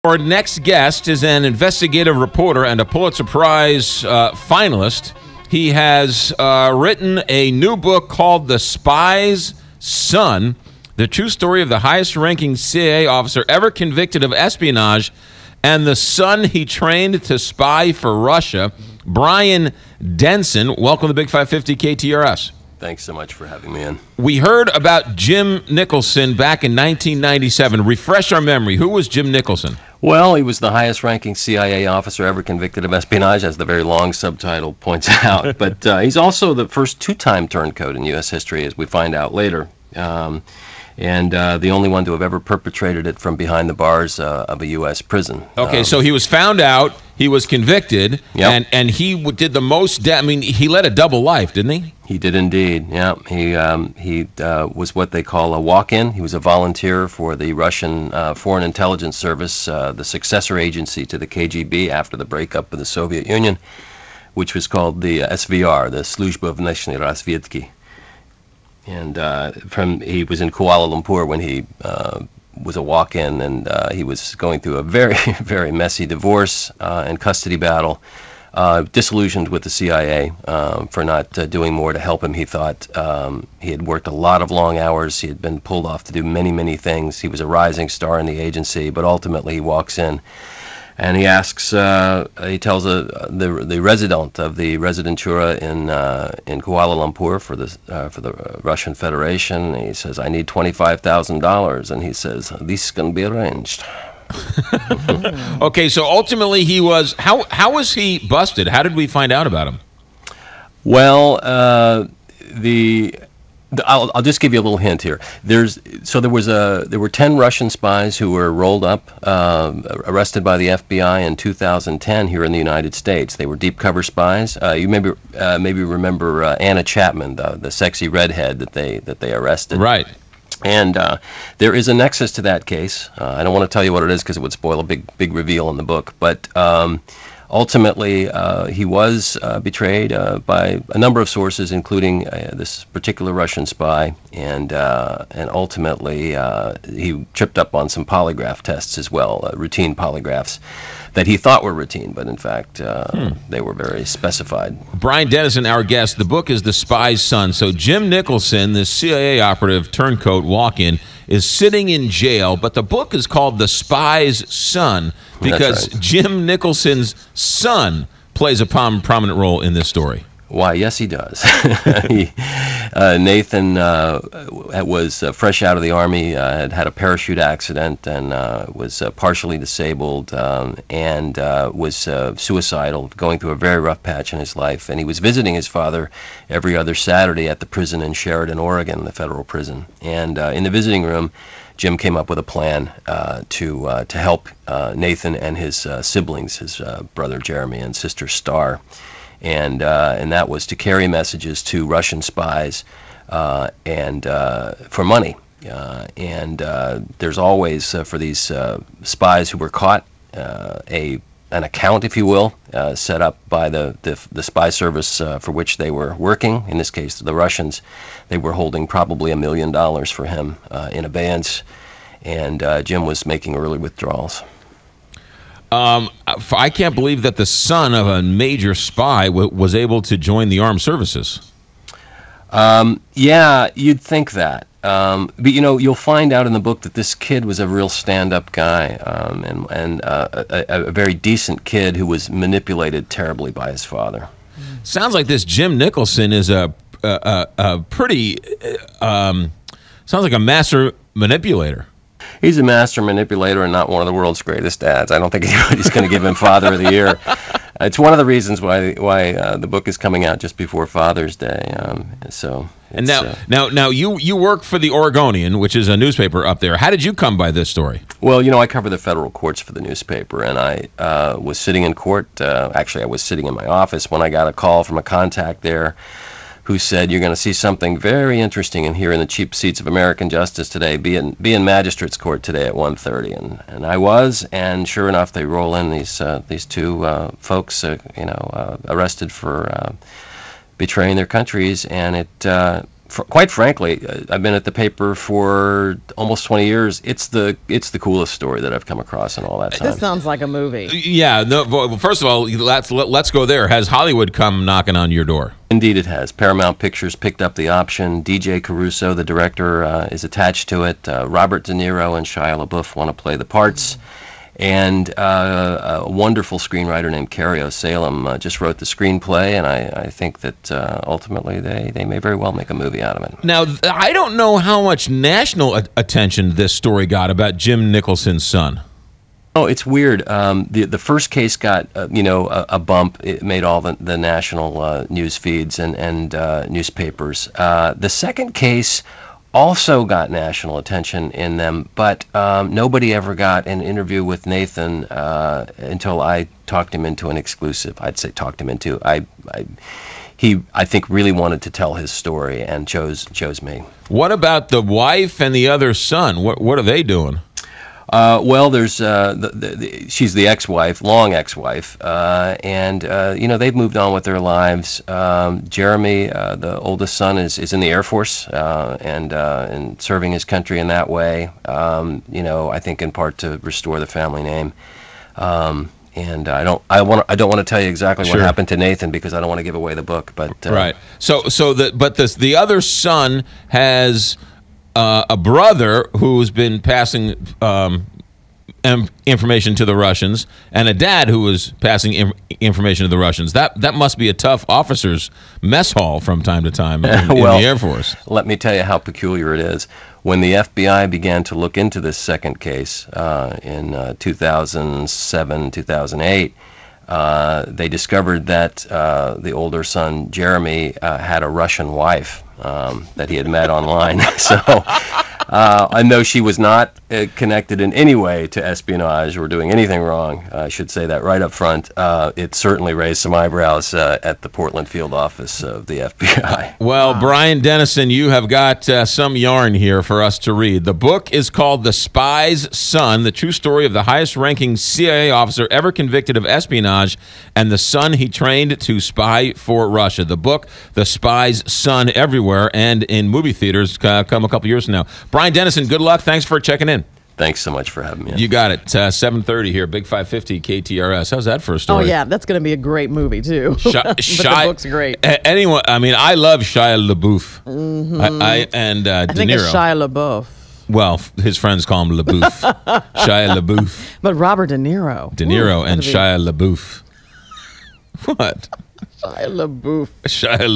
Our next guest is an investigative reporter and a Pulitzer Prize finalist. He has written a new book called The Spy's Son, the true story of the highest-ranking CIA officer ever convicted of espionage and the son he trained to spy for Russia. Brian Denson, welcome to Big 550 KTRS. Thanks so much for having me in. We heard about Jim Nicholson back in 1997. Refresh our memory. Who was Jim Nicholson? Well, he was the highest-ranking CIA officer ever convicted of espionage, as the very long subtitle points out. But he's also the first two-time turncoat in U.S. history, as we find out later. And the only one to have ever perpetrated it from behind the bars of a U.S. prison. Okay, so he was found out, he was convicted, Yep. and he did the most, I mean, he led a double life, didn't he? He did indeed, yeah. He was what they call a walk-in. He was a volunteer for the Russian Foreign Intelligence Service, the successor agency to the KGB after the breakup of the Soviet Union, which was called the SVR, the Служба внешней разведки. And he was in Kuala Lumpur when he was a walk-in, and he was going through a very, very messy divorce and custody battle, disillusioned with the CIA for not doing more to help him. He thought he had worked a lot of long hours. He had been pulled off to do many, many things. He was a rising star in the agency, but ultimately he walks in and he asks, he tells the resident of the residentura in Kuala Lumpur for the Russian Federation. He says, "I need $25,000," and he says, "This can be arranged." Okay, so ultimately he was, how was he busted? How did we find out about him? Well, I'll just give you a little hint here. There were 10 Russian spies who were rolled up, arrested by the FBI in 2010 here in the United States. They were deep cover spies. You maybe remember Anna Chapman, the sexy redhead that they arrested. Right. And there is a nexus to that case. I don't want to tell you what it is because it would spoil a big reveal in the book. But ultimately, he was betrayed by a number of sources, including this particular Russian spy. And ultimately, he tripped up on some polygraph tests as well, routine polygraphs that he thought were routine, but in fact, they were very specified. Brian Denson, our guest. The book is The Spy's Son. So Jim Nicholson, the CIA operative turncoat walk-in, is sitting in jail, but the book is called The Spy's Son because right. Jim Nicholson's son plays a prominent role in this story. Why, yes, he does. Nathan was fresh out of the Army, had a parachute accident, and was partially disabled, and was suicidal, going through a very rough patch in his life. And he was visiting his father every other Saturday at the prison in Sheridan, Oregon, the federal prison. And in the visiting room, Jim came up with a plan to help Nathan and his siblings, his brother Jeremy and sister Star. And that was to carry messages to Russian spies and for money. And there's always, for these spies who were caught, an account, if you will, set up by the spy service for which they were working. In this case, the Russians. They were holding probably $1 million for him in abeyance, and Jim was making early withdrawals. I can't believe that the son of a major spy was able to join the armed services. Yeah, you'd think that. But you'll find out in the book that this kid was a real stand-up guy, and a very decent kid who was manipulated terribly by his father. Sounds like this Jim Nicholson is a pretty sounds like a master manipulator. He's a master manipulator and not one of the world's greatest dads. I don't think anybody's going to give him Father of the Year. It's one of the reasons why the book is coming out just before Father's Day. And now you work for the Oregonian, which is a newspaper up there. How did you come by this story? Well, I cover the federal courts for the newspaper, and I was sitting in court. Actually, I was sitting in my office when I got a call from a contact there who said, "You're going to see something very interesting in here in the cheap seats of American justice today. Be in magistrate's court today at 1:30." And I was, and sure enough, they roll in these two folks, arrested for betraying their countries, and quite frankly, I've been at the paper for almost 20 years. It's the coolest story that I've come across in all that time. This sounds like a movie. Yeah. No, well, first of all, let's go there. Has Hollywood come knocking on your door? Indeed, it has. Paramount Pictures picked up the option. DJ Caruso, the director, is attached to it. Robert De Niro and Shia LaBeouf want to play the parts. And a wonderful screenwriter named Cario Salem just wrote the screenplay, and I think that ultimately they may very well make a movie out of it. Now, I don't know how much national attention this story got about Jim Nicholson's son. Oh, it's weird. The first case got a bump. It made all the national news feeds and newspapers. The second case also got national attention in them, but nobody ever got an interview with Nathan until I talked him into an exclusive. I'd say talked him into. He, I think, really wanted to tell his story and chose me. What about the wife and the other son? What are they doing? Well, there's she's the ex-wife, long ex-wife, and they've moved on with their lives. Jeremy, the oldest son, is in the Air Force and serving his country in that way. I think in part to restore the family name. And I don't want to tell you exactly what happened to Nathan because I don't want to give away the book. But right. The other son has a brother who's been passing information to the Russians, and a dad who was passing information to the Russians. That must be a tough officer's mess hall from time to time in the Air Force. Let me tell you how peculiar it is. When the FBI began to look into this second case in 2007, 2008, they discovered that the older son, Jeremy, had a Russian wife that he had met online. So I know she was not connected in any way to espionage or doing anything wrong. I should say that right up front. It certainly raised some eyebrows at the Portland field office of the FBI. Well, Brian Denison, you have got some yarn here for us to read. The book is called The Spy's Son, the true story of the highest-ranking CIA officer ever convicted of espionage and the son he trained to spy for Russia. The book, The Spy's Son, everywhere and in movie theaters come a couple years from now. Brian Denison, good luck. Thanks for checking in. Thanks so much for having me. You got it. 7:30 here, Big 550 KTRS. How's that for a story? Oh, yeah. That's going to be a great movie, too. But the book's great. Anyone, I mean, I love Shia LaBeouf. Mm-hmm. I think it's Shia LaBeouf. Well, his friends call him LaBeouf. Shia LaBeouf. But Robert De Niro. And Shia LaBeouf. What? Shia LaBeouf. Shia